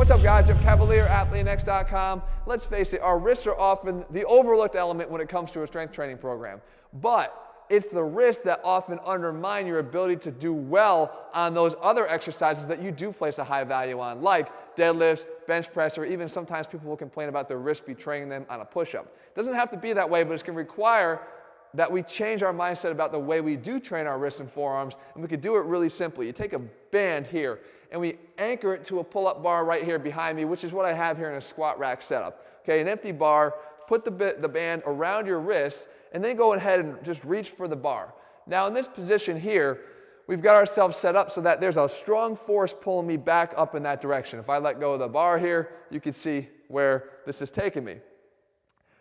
What's up, guys? Jeff Cavalier, ATHLEAN-X.com. Let's face it, our wrists are often the overlooked element when it comes to a strength training program. But it's the wrists that often undermine your ability to do well on those other exercises that you do place a high value on, like deadlifts, bench press, or even sometimes people will complain about their wrists betraying them on a push-up. It doesn't have to be that way, but it's going to require that we change our mindset about the way we do train our wrists and forearms, and we can do it really simply. You take a band here, and we anchor it to a pull-up bar right here behind me, which is what I have here in a squat rack setup. Okay, an empty bar, put the band around your wrist, and then go ahead and just reach for the bar. Now in this position here, we've got ourselves set up so that there's a strong force pulling me back up in that direction. If I let go of the bar here, you can see where this is taking me.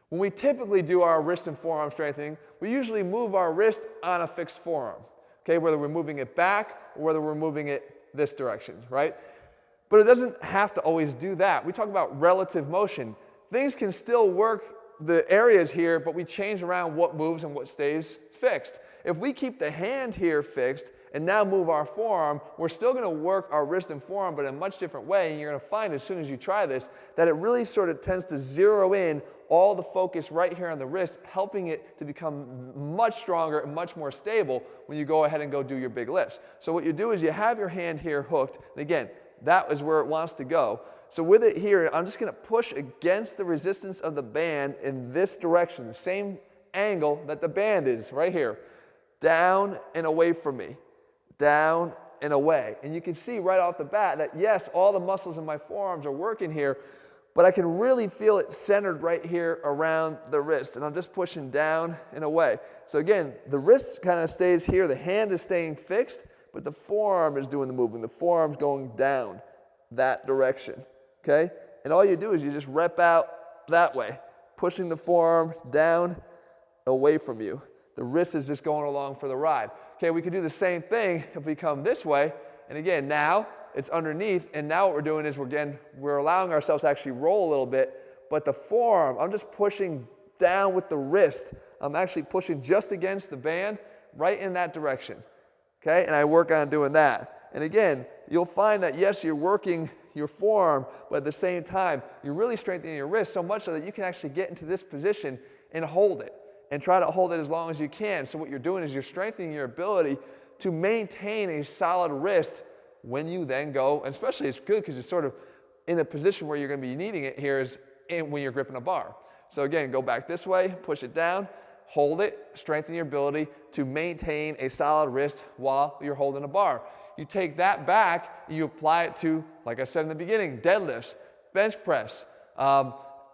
When we typically do our wrist and forearm strengthening, we usually move our wrist on a fixed forearm, okay, whether we're moving it back or whether we're moving it this direction, right? But it doesn't have to always do that. We talk about relative motion. Things can still work the areas here, but we change around what moves and what stays fixed. If we keep the hand here fixed and now move our forearm, we're still going to work our wrist and forearm, but in a much different way, and you're going to find as soon as you try this that it really sort of tends to zero in all the focus right here on the wrist, helping it to become much stronger and much more stable when you go ahead and go do your big lifts. So what you do is you have your hand here hooked, and again, that is where it wants to go. So with it here, I'm just going to push against the resistance of the band in this direction, the same angle that the band is right here, down and away from me, down and away. And you can see right off the bat that yes, all the muscles in my forearms are working here, but I can really feel it centered right here around the wrist, and I'm just pushing down and away. So again, the wrist kind of stays here, the hand is staying fixed, but the forearm is doing the movement. The forearm's going down that direction, okay? And all you do is you just rep out that way, pushing the forearm down, away from you. The wrist is just going along for the ride. Okay, we could do the same thing if we come this way, and again, now it's underneath, and now what we're doing is we're allowing ourselves to actually roll a little bit, but the forearm, I'm just pushing down with the wrist. I'm actually pushing just against the band, right in that direction, okay? And I work on doing that. And again, you'll find that yes, you're working your forearm, but at the same time, you're really strengthening your wrist so much so that you can actually get into this position and hold it, and try to hold it as long as you can. So what you're doing is you're strengthening your ability to maintain a solid wrist when you then go, and especially it's good because it's sort of in a position where you're going to be needing it here is when you're gripping a bar. So again, go back this way, push it down, hold it, strengthen your ability to maintain a solid wrist while you're holding a bar. You take that back, you apply it to, like I said in the beginning, deadlifts, bench press,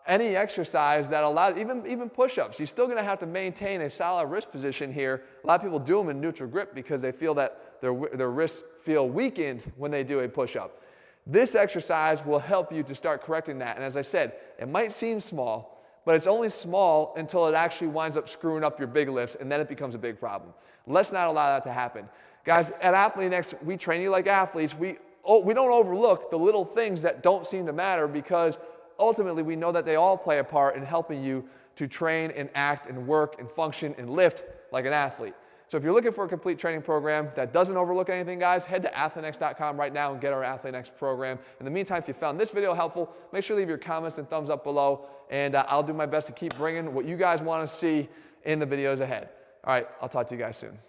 any exercise that allows, even push-ups. You're still going to have to maintain a solid wrist position here. A lot of people do them in neutral grip because they feel that their wrists feel weakened when they do a push-up. This exercise will help you to start correcting that. And as I said, it might seem small, but it's only small until it actually winds up screwing up your big lifts, and then it becomes a big problem. Let's not allow that to happen. Guys, at ATHLEAN-X, we train you like athletes. We don't overlook the little things that don't seem to matter because ultimately we know that they all play a part in helping you to train and act and work and function and lift like an athlete. So if you're looking for a complete training program that doesn't overlook anything, guys, head to ATHLEAN-X.com right now and get our ATHLEAN-X program. In the meantime, if you found this video helpful, make sure to leave your comments and thumbs up below, and I'll do my best to keep bringing what you guys want to see in the videos ahead. All right, I'll talk to you guys soon.